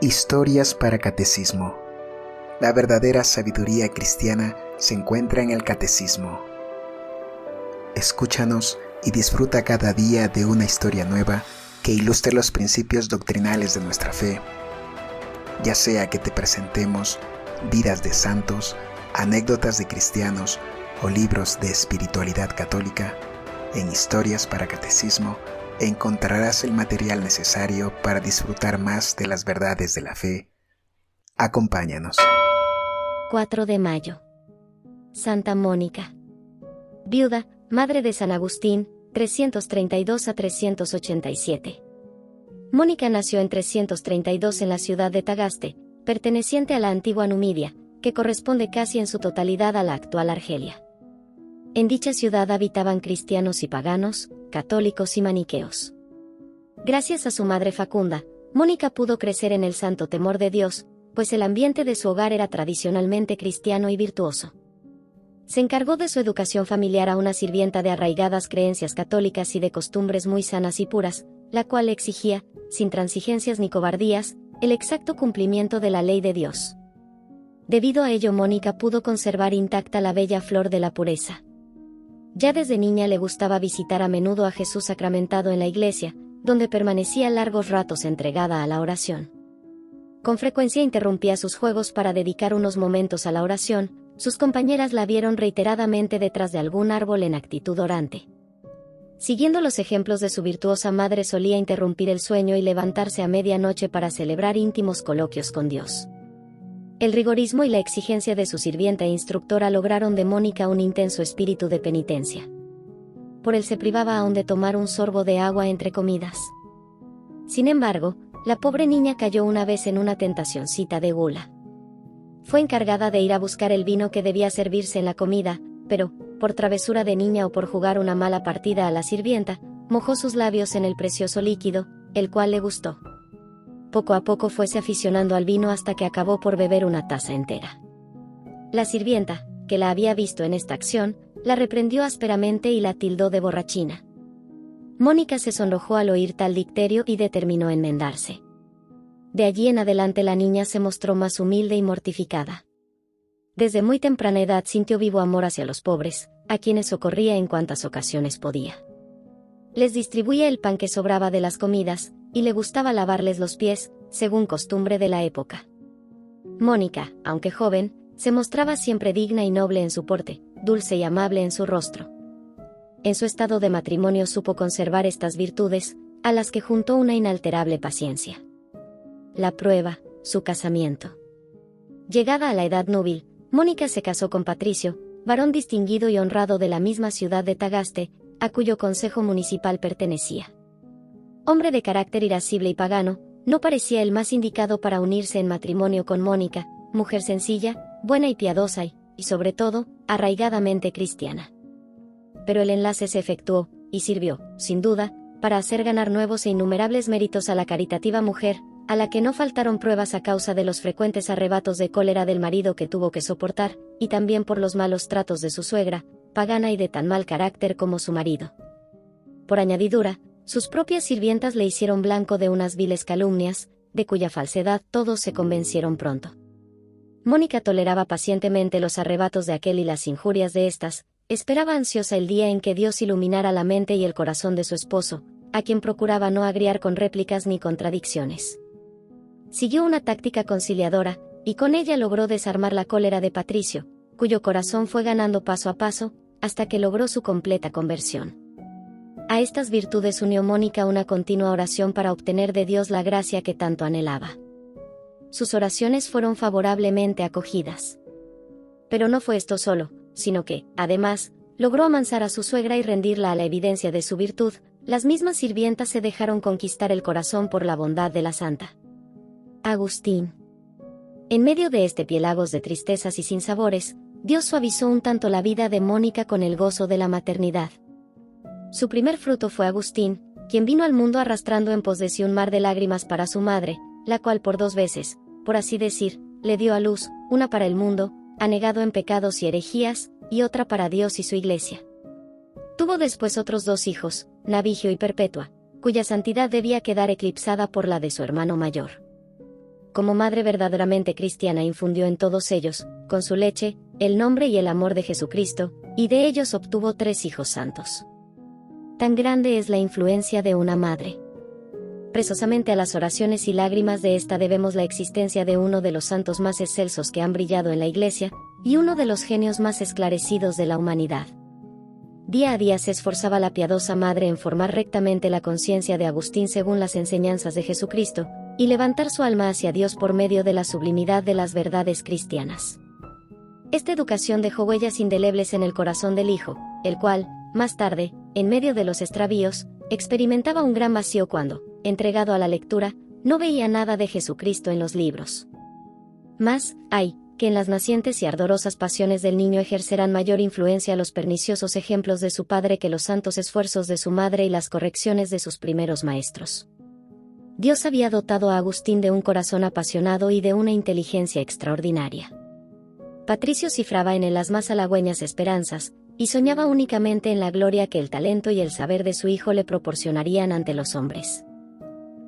Historias para Catecismo. La verdadera sabiduría cristiana se encuentra en el Catecismo. Escúchanos y disfruta cada día de una historia nueva que ilustre los principios doctrinales de nuestra fe. Ya sea que te presentemos vidas de santos, anécdotas de cristianos o libros de espiritualidad católica, en Historias para Catecismo encontrarás el material necesario para disfrutar más de las verdades de la fe. Acompáñanos. 4 de mayo. Santa Mónica. Viuda, madre de San Agustín, 332 a 387. Mónica nació en 332 en la ciudad de Tagaste, perteneciente a la antigua Numidia, que corresponde casi en su totalidad a la actual Argelia. En dicha ciudad habitaban cristianos y paganos, católicos y maniqueos. Gracias a su madre fecunda, Mónica pudo crecer en el santo temor de Dios, pues el ambiente de su hogar era tradicionalmente cristiano y virtuoso. Se encargó de su educación familiar a una sirvienta de arraigadas creencias católicas y de costumbres muy sanas y puras, la cual exigía, sin transigencias ni cobardías, el exacto cumplimiento de la ley de Dios. Debido a ello, Mónica pudo conservar intacta la bella flor de la pureza. Ya desde niña le gustaba visitar a menudo a Jesús sacramentado en la iglesia, donde permanecía largos ratos entregada a la oración. Con frecuencia interrumpía sus juegos para dedicar unos momentos a la oración. Sus compañeras la vieron reiteradamente detrás de algún árbol en actitud orante. Siguiendo los ejemplos de su virtuosa madre, solía interrumpir el sueño y levantarse a medianoche para celebrar íntimos coloquios con Dios. El rigorismo y la exigencia de su sirvienta e instructora lograron de Mónica un intenso espíritu de penitencia. Por él se privaba aún de tomar un sorbo de agua entre comidas. Sin embargo, la pobre niña cayó una vez en una tentacioncita de gula. Fue encargada de ir a buscar el vino que debía servirse en la comida, pero, por travesura de niña o por jugar una mala partida a la sirvienta, mojó sus labios en el precioso líquido, el cual le gustó. Poco a poco fuese aficionando al vino hasta que acabó por beber una taza entera. La sirvienta, que la había visto en esta acción, la reprendió ásperamente y la tildó de borrachina. Mónica se sonrojó al oír tal dicterio y determinó enmendarse. De allí en adelante la niña se mostró más humilde y mortificada. Desde muy temprana edad sintió vivo amor hacia los pobres, a quienes socorría en cuantas ocasiones podía. Les distribuía el pan que sobraba de las comidas, y le gustaba lavarles los pies, según costumbre de la época. Mónica, aunque joven, se mostraba siempre digna y noble en su porte, dulce y amable en su rostro. En su estado de matrimonio supo conservar estas virtudes, a las que juntó una inalterable paciencia. La prueba, su casamiento. Llegada a la edad núbil, Mónica se casó con Patricio, varón distinguido y honrado de la misma ciudad de Tagaste, a cuyo consejo municipal pertenecía. Hombre de carácter irascible y pagano, no parecía el más indicado para unirse en matrimonio con Mónica, mujer sencilla, buena y piadosa y, sobre todo, arraigadamente cristiana. Pero el enlace se efectuó, y sirvió, sin duda, para hacer ganar nuevos e innumerables méritos a la caritativa mujer, a la que no faltaron pruebas a causa de los frecuentes arrebatos de cólera del marido que tuvo que soportar, y también por los malos tratos de su suegra, pagana y de tan mal carácter como su marido. Por añadidura, sus propias sirvientas le hicieron blanco de unas viles calumnias, de cuya falsedad todos se convencieron pronto. Mónica toleraba pacientemente los arrebatos de aquel y las injurias de éstas, esperaba ansiosa el día en que Dios iluminara la mente y el corazón de su esposo, a quien procuraba no agriar con réplicas ni contradicciones. Siguió una táctica conciliadora, y con ella logró desarmar la cólera de Patricio, cuyo corazón fue ganando paso a paso, hasta que logró su completa conversión. A estas virtudes unió Mónica una continua oración para obtener de Dios la gracia que tanto anhelaba. Sus oraciones fueron favorablemente acogidas. Pero no fue esto solo, sino que, además, logró amansar a su suegra y rendirla a la evidencia de su virtud. Las mismas sirvientas se dejaron conquistar el corazón por la bondad de la santa. Agustín. En medio de este piélagos de tristezas y sinsabores, Dios suavizó un tanto la vida de Mónica con el gozo de la maternidad. Su primer fruto fue Agustín, quien vino al mundo arrastrando en pos de sí un mar de lágrimas para su madre, la cual por 2 veces, por así decir, le dio a luz, una para el mundo, anegado en pecados y herejías, y otra para Dios y su iglesia. Tuvo después otros 2 hijos, Navigio y Perpetua, cuya santidad debía quedar eclipsada por la de su hermano mayor. como madre verdaderamente cristiana, infundió en todos ellos, con su leche, el nombre y el amor de Jesucristo, y de ellos obtuvo 3 hijos santos. Tan grande es la influencia de una madre. Precisamente a las oraciones y lágrimas de esta debemos la existencia de uno de los santos más excelsos que han brillado en la Iglesia, y uno de los genios más esclarecidos de la humanidad. Día a día se esforzaba la piadosa madre en formar rectamente la conciencia de Agustín según las enseñanzas de Jesucristo, y levantar su alma hacia Dios por medio de la sublimidad de las verdades cristianas. Esta educación dejó huellas indelebles en el corazón del hijo, el cual, más tarde, en medio de los extravíos, experimentaba un gran vacío cuando, entregado a la lectura, no veía nada de Jesucristo en los libros. Mas, hay, que en las nacientes y ardorosas pasiones del niño ejercerán mayor influencia los perniciosos ejemplos de su padre que los santos esfuerzos de su madre y las correcciones de sus primeros maestros. Dios había dotado a Agustín de un corazón apasionado y de una inteligencia extraordinaria. Patricio cifraba en él las más halagüeñas esperanzas, y soñaba únicamente en la gloria que el talento y el saber de su hijo le proporcionarían ante los hombres.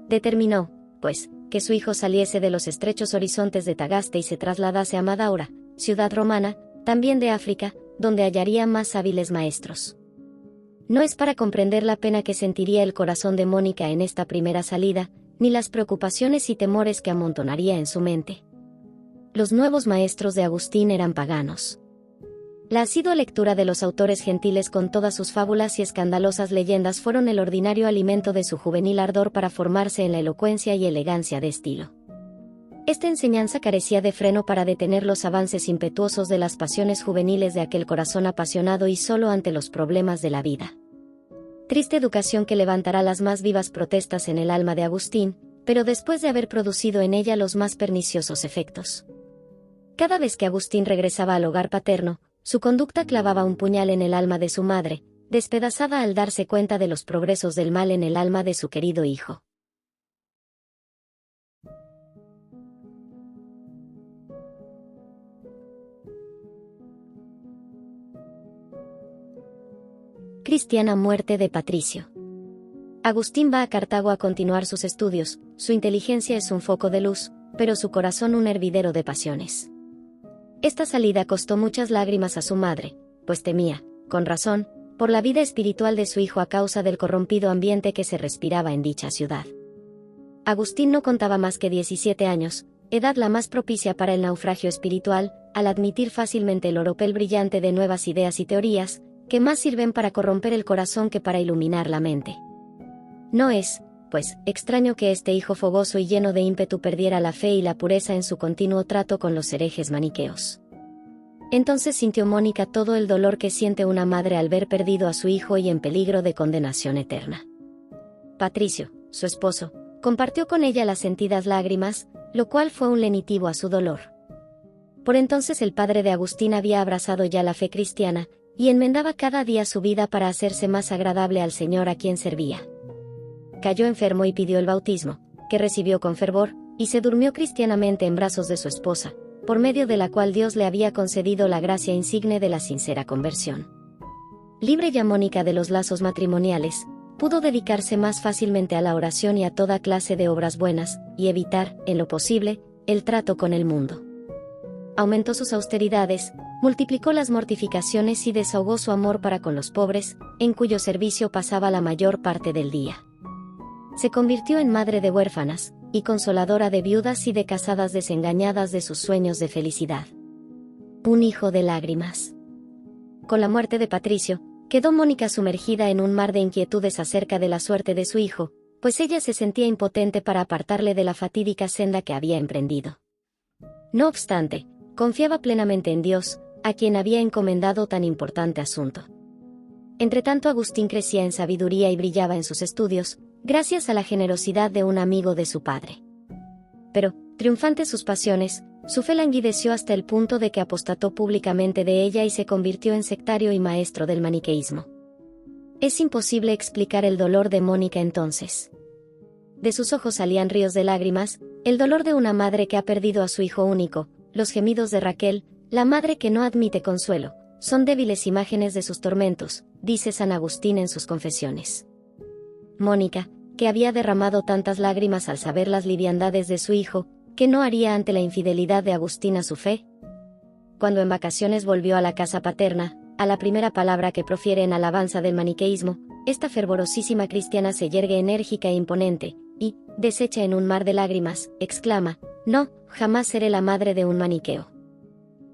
Determinó, pues, que su hijo saliese de los estrechos horizontes de Tagaste y se trasladase a Madaura, ciudad romana, también de África, donde hallaría más hábiles maestros. No es para comprender la pena que sentiría el corazón de Mónica en esta primera salida, ni las preocupaciones y temores que amontonaría en su mente. Los nuevos maestros de Agustín eran paganos. La asidua lectura de los autores gentiles con todas sus fábulas y escandalosas leyendas fueron el ordinario alimento de su juvenil ardor para formarse en la elocuencia y elegancia de estilo. Esta enseñanza carecía de freno para detener los avances impetuosos de las pasiones juveniles de aquel corazón apasionado y solo ante los problemas de la vida. Triste educación que levantará las más vivas protestas en el alma de Agustín, pero después de haber producido en ella los más perniciosos efectos. Cada vez que Agustín regresaba al hogar paterno, su conducta clavaba un puñal en el alma de su madre, despedazada al darse cuenta de los progresos del mal en el alma de su querido hijo. Cristiana muerte de Patricio. Agustín va a Cartago a continuar sus estudios, su inteligencia es un foco de luz, pero su corazón un hervidero de pasiones. Esta salida costó muchas lágrimas a su madre, pues temía, con razón, por la vida espiritual de su hijo a causa del corrompido ambiente que se respiraba en dicha ciudad. Agustín no contaba más que 17 años, edad la más propicia para el naufragio espiritual, al admitir fácilmente el oropel brillante de nuevas ideas y teorías, que más sirven para corromper el corazón que para iluminar la mente. No es, pues, extraño que este hijo fogoso y lleno de ímpetu perdiera la fe y la pureza en su continuo trato con los herejes maniqueos. Entonces sintió Mónica todo el dolor que siente una madre al ver perdido a su hijo y en peligro de condenación eterna. Patricio, su esposo, compartió con ella las sentidas lágrimas, lo cual fue un lenitivo a su dolor. Por entonces el padre de Agustín había abrazado ya la fe cristiana, y enmendaba cada día su vida para hacerse más agradable al Señor a quien servía. Cayó enfermo y pidió el bautismo, que recibió con fervor, y se durmió cristianamente en brazos de su esposa, por medio de la cual Dios le había concedido la gracia insigne de la sincera conversión. Libre ya Mónica de los lazos matrimoniales, pudo dedicarse más fácilmente a la oración y a toda clase de obras buenas, y evitar, en lo posible, el trato con el mundo. Aumentó sus austeridades, multiplicó las mortificaciones y desahogó su amor para con los pobres, en cuyo servicio pasaba la mayor parte del día. Se convirtió en madre de huérfanas, y consoladora de viudas y de casadas desengañadas de sus sueños de felicidad. Un hijo de lágrimas. Con la muerte de Patricio, quedó Mónica sumergida en un mar de inquietudes acerca de la suerte de su hijo, pues ella se sentía impotente para apartarle de la fatídica senda que había emprendido. No obstante, confiaba plenamente en Dios, a quien había encomendado tan importante asunto. Entretanto Agustín crecía en sabiduría y brillaba en sus estudios, gracias a la generosidad de un amigo de su padre. Pero, triunfantes sus pasiones, su fe languideció hasta el punto de que apostató públicamente de ella y se convirtió en sectario y maestro del maniqueísmo. Es imposible explicar el dolor de Mónica entonces. De sus ojos salían ríos de lágrimas, el dolor de una madre que ha perdido a su hijo único, los gemidos de Raquel, la madre que no admite consuelo, son débiles imágenes de sus tormentos, dice San Agustín en sus Confesiones. Mónica, que había derramado tantas lágrimas al saber las liviandades de su hijo, ¿qué no haría ante la infidelidad de Agustín a su fe? Cuando en vacaciones volvió a la casa paterna, a la primera palabra que profiere en alabanza del maniqueísmo, esta fervorosísima cristiana se yergue enérgica e imponente, y, deshecha en un mar de lágrimas, exclama: «No, jamás seré la madre de un maniqueo».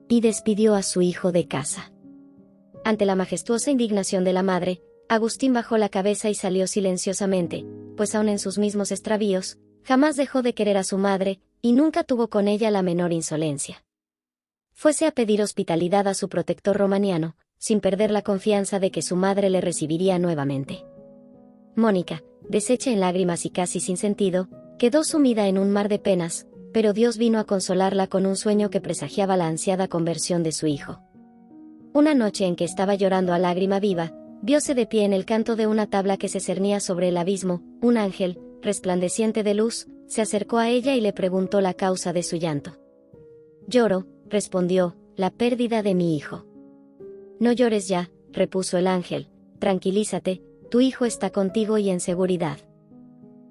Y despidió a su hijo de casa. Ante la majestuosa indignación de la madre, Agustín bajó la cabeza y salió silenciosamente, pues aun en sus mismos extravíos, jamás dejó de querer a su madre, y nunca tuvo con ella la menor insolencia. Fuese a pedir hospitalidad a su protector romaniano, sin perder la confianza de que su madre le recibiría nuevamente. Mónica, deshecha en lágrimas y casi sin sentido, quedó sumida en un mar de penas, pero Dios vino a consolarla con un sueño que presagiaba la ansiada conversión de su hijo. Una noche en que estaba llorando a lágrima viva, vióse de pie en el canto de una tabla que se cernía sobre el abismo, un ángel, resplandeciente de luz, se acercó a ella y le preguntó la causa de su llanto. «Lloro», respondió, «la pérdida de mi hijo». «No llores ya», repuso el ángel, «tranquilízate, tu hijo está contigo y en seguridad».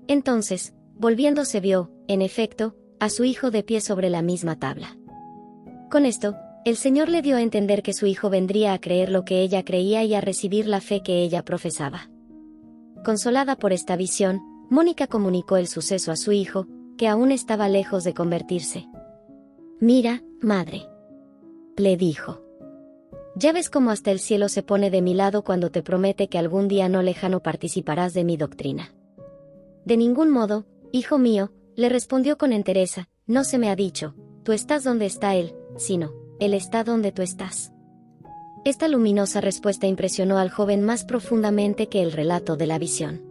Entonces, volviéndose vio, en efecto, a su hijo de pie sobre la misma tabla. Con esto, el Señor le dio a entender que su hijo vendría a creer lo que ella creía y a recibir la fe que ella profesaba. Consolada por esta visión, Mónica comunicó el suceso a su hijo, que aún estaba lejos de convertirse. «Mira, madre», le dijo. «Ya ves cómo hasta el cielo se pone de mi lado cuando te promete que algún día no lejano participarás de mi doctrina». «De ningún modo, hijo mío», le respondió con entereza, «no se me ha dicho, tú estás donde está él, sino, él está donde tú estás». Esta luminosa respuesta impresionó al joven más profundamente que el relato de la visión.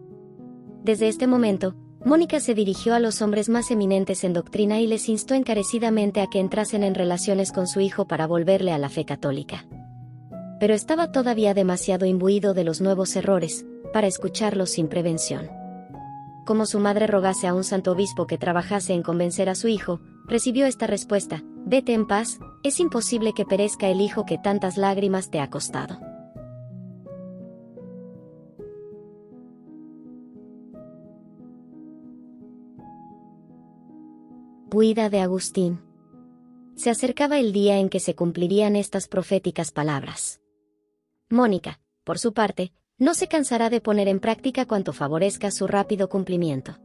Desde este momento, Mónica se dirigió a los hombres más eminentes en doctrina y les instó encarecidamente a que entrasen en relaciones con su hijo para volverle a la fe católica. Pero estaba todavía demasiado imbuido de los nuevos errores, para escucharlos sin prevención. Como su madre rogase a un santo obispo que trabajase en convencer a su hijo, recibió esta respuesta: «Vete en paz, es imposible que perezca el hijo que tantas lágrimas te ha costado». Huida de Agustín. Se acercaba el día en que se cumplirían estas proféticas palabras. Mónica, por su parte, no se cansará de poner en práctica cuanto favorezca su rápido cumplimiento.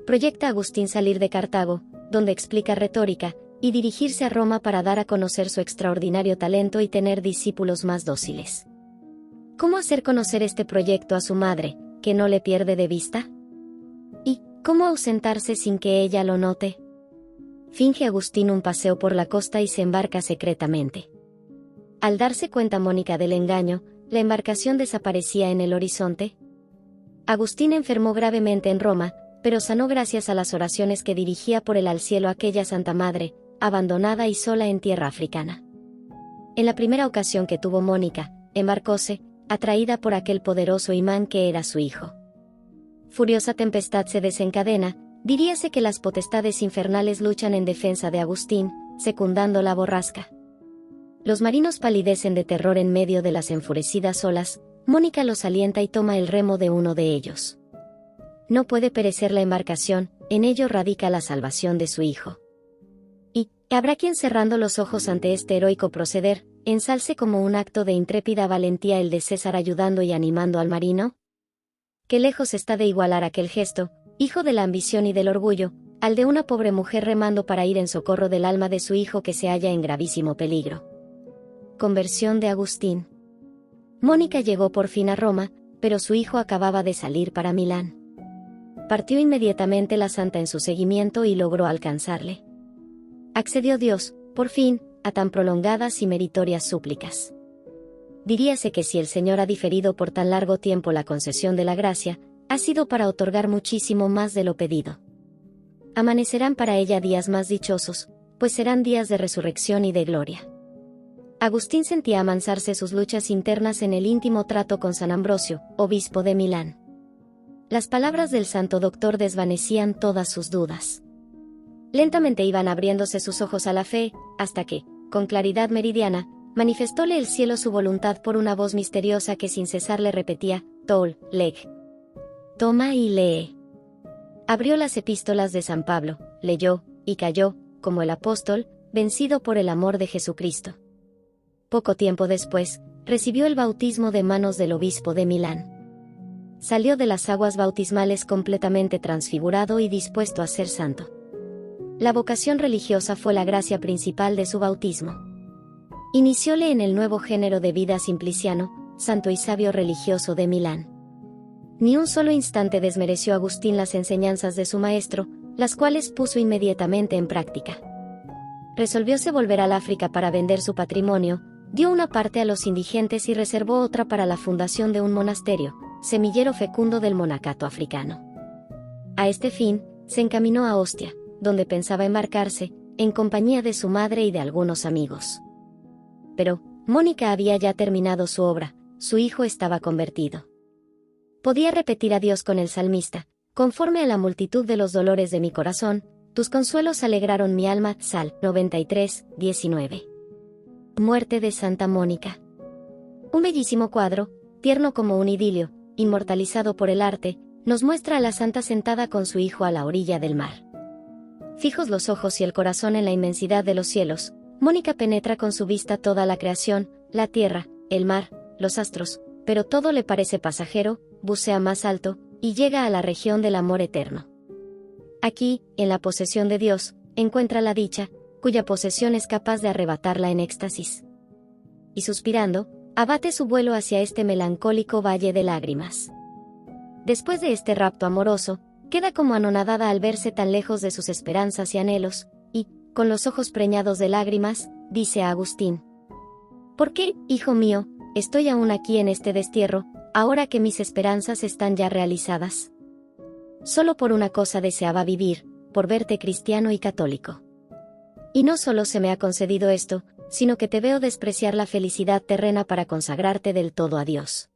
Proyecta Agustín salir de Cartago, donde explica retórica, y dirigirse a Roma para dar a conocer su extraordinario talento y tener discípulos más dóciles. ¿Cómo hacer conocer este proyecto a su madre, que no le pierde de vista? ¿Y cómo ausentarse sin que ella lo note? Finge Agustín un paseo por la costa y se embarca secretamente. Al darse cuenta Mónica del engaño, la embarcación desaparecía en el horizonte. Agustín enfermó gravemente en Roma, pero sanó gracias a las oraciones que dirigía por él al cielo aquella Santa Madre, abandonada y sola en tierra africana. En la primera ocasión que tuvo Mónica, embarcóse, atraída por aquel poderoso imán que era su hijo. Furiosa tempestad se desencadena, diríase que las potestades infernales luchan en defensa de Agustín, secundando la borrasca. Los marinos palidecen de terror en medio de las enfurecidas olas. Mónica los alienta y toma el remo de uno de ellos. No puede perecer la embarcación, en ello radica la salvación de su hijo. Y habrá quien, cerrando los ojos ante este heroico proceder, ensalce como un acto de intrépida valentía el de César ayudando y animando al marino. Qué lejos está de igualar aquel gesto, hijo de la ambición y del orgullo, al de una pobre mujer remando para ir en socorro del alma de su hijo que se halla en gravísimo peligro. Conversión de Agustín. Mónica llegó por fin a Roma, pero su hijo acababa de salir para Milán. Partió inmediatamente la santa en su seguimiento y logró alcanzarle. Accedió Dios, por fin, a tan prolongadas y meritorias súplicas. Diríase que si el Señor ha diferido por tan largo tiempo la concesión de la gracia, ha sido para otorgar muchísimo más de lo pedido. Amanecerán para ella días más dichosos, pues serán días de resurrección y de gloria. Agustín sentía amansarse sus luchas internas en el íntimo trato con San Ambrosio, obispo de Milán. Las palabras del santo doctor desvanecían todas sus dudas. Lentamente iban abriéndose sus ojos a la fe, hasta que, con claridad meridiana, manifestóle el cielo su voluntad por una voz misteriosa que sin cesar le repetía: «Tol, leg». «Toma y lee». Abrió las epístolas de San Pablo, leyó, y cayó, como el apóstol, vencido por el amor de Jesucristo. Poco tiempo después, recibió el bautismo de manos del obispo de Milán. Salió de las aguas bautismales completamente transfigurado y dispuesto a ser santo. La vocación religiosa fue la gracia principal de su bautismo. Inicióle en el nuevo género de vida simpliciano, santo y sabio religioso de Milán. Ni un solo instante desmereció Agustín las enseñanzas de su maestro, las cuales puso inmediatamente en práctica. Resolvióse volver al África para vender su patrimonio, dio una parte a los indigentes y reservó otra para la fundación de un monasterio, semillero fecundo del monacato africano. A este fin, se encaminó a Ostia, donde pensaba embarcarse, en compañía de su madre y de algunos amigos. Pero, Mónica había ya terminado su obra, su hijo estaba convertido. Podía repetir a Dios con el salmista: conforme a la multitud de los dolores de mi corazón, tus consuelos alegraron mi alma. Sal 93, 19. Muerte de Santa Mónica. Un bellísimo cuadro, tierno como un idilio, inmortalizado por el arte, nos muestra a la santa sentada con su hijo a la orilla del mar. Fijos los ojos y el corazón en la inmensidad de los cielos, Mónica penetra con su vista toda la creación, la tierra, el mar, los astros, pero todo le parece pasajero, bucea más alto, y llega a la región del amor eterno. Aquí, en la posesión de Dios, encuentra la dicha, cuya posesión es capaz de arrebatarla en éxtasis. Y suspirando, abate su vuelo hacia este melancólico valle de lágrimas. Después de este rapto amoroso, queda como anonadada al verse tan lejos de sus esperanzas y anhelos, y, con los ojos preñados de lágrimas, dice a Agustín: ¿por qué, hijo mío, estoy aún aquí en este destierro, ahora que mis esperanzas están ya realizadas? Solo por una cosa deseaba vivir, por verte cristiano y católico. Y no solo se me ha concedido esto, sino que te veo despreciar la felicidad terrena para consagrarte del todo a Dios.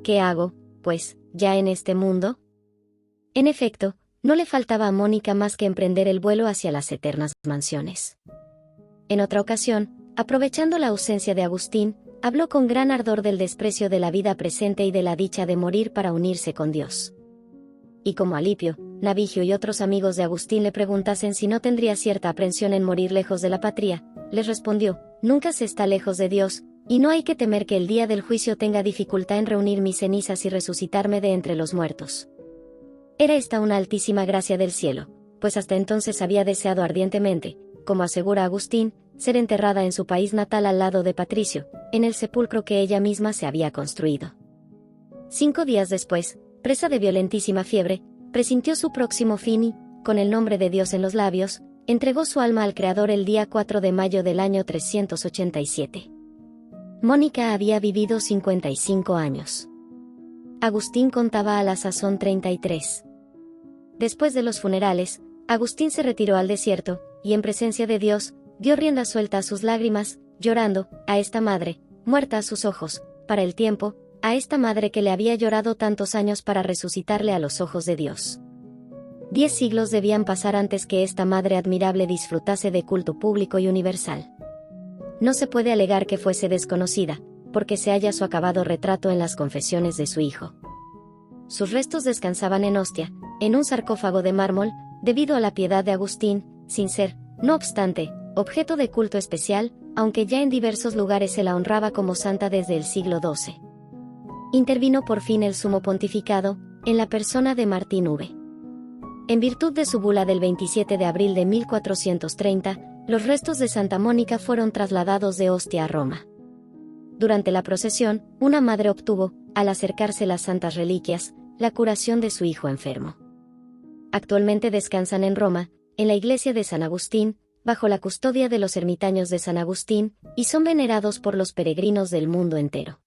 ¿Qué hago, pues, ya en este mundo? En efecto, no le faltaba a Mónica más que emprender el vuelo hacia las eternas mansiones. En otra ocasión, aprovechando la ausencia de Agustín, habló con gran ardor del desprecio de la vida presente y de la dicha de morir para unirse con Dios. Y como Alipio, Navigio y otros amigos de Agustín le preguntasen si no tendría cierta aprensión en morir lejos de la patria, les respondió: nunca se está lejos de Dios, y no hay que temer que el día del juicio tenga dificultad en reunir mis cenizas y resucitarme de entre los muertos. Era esta una altísima gracia del cielo, pues hasta entonces había deseado ardientemente, como asegura Agustín, ser enterrada en su país natal al lado de Patricio, en el sepulcro que ella misma se había construido. 5 días después, presa de violentísima fiebre, presintió su próximo fin y, con el nombre de Dios en los labios, entregó su alma al Creador el día 4 de mayo del año 387. Mónica había vivido 55 años. Agustín contaba a la sazón 33. Después de los funerales, Agustín se retiró al desierto, y en presencia de Dios, dio rienda suelta a sus lágrimas, llorando, a esta madre, muerta a sus ojos, para el tiempo, a esta madre que le había llorado tantos años para resucitarle a los ojos de Dios. 10 siglos debían pasar antes que esta madre admirable disfrutase de culto público y universal. No se puede alegar que fuese desconocida, porque se halla su acabado retrato en las confesiones de su hijo. Sus restos descansaban en Ostia, en un sarcófago de mármol, debido a la piedad de Agustín, sin ser, no obstante, objeto de culto especial, aunque ya en diversos lugares se la honraba como santa desde el siglo XII. Intervino por fin el sumo pontificado, en la persona de Martín V. En virtud de su bula del 27 de abril de 1430, los restos de Santa Mónica fueron trasladados de Ostia a Roma. Durante la procesión, una madre obtuvo, al acercarse las santas reliquias, la curación de su hijo enfermo. Actualmente descansan en Roma, en la iglesia de San Agustín, bajo la custodia de los ermitaños de San Agustín, y son venerados por los peregrinos del mundo entero.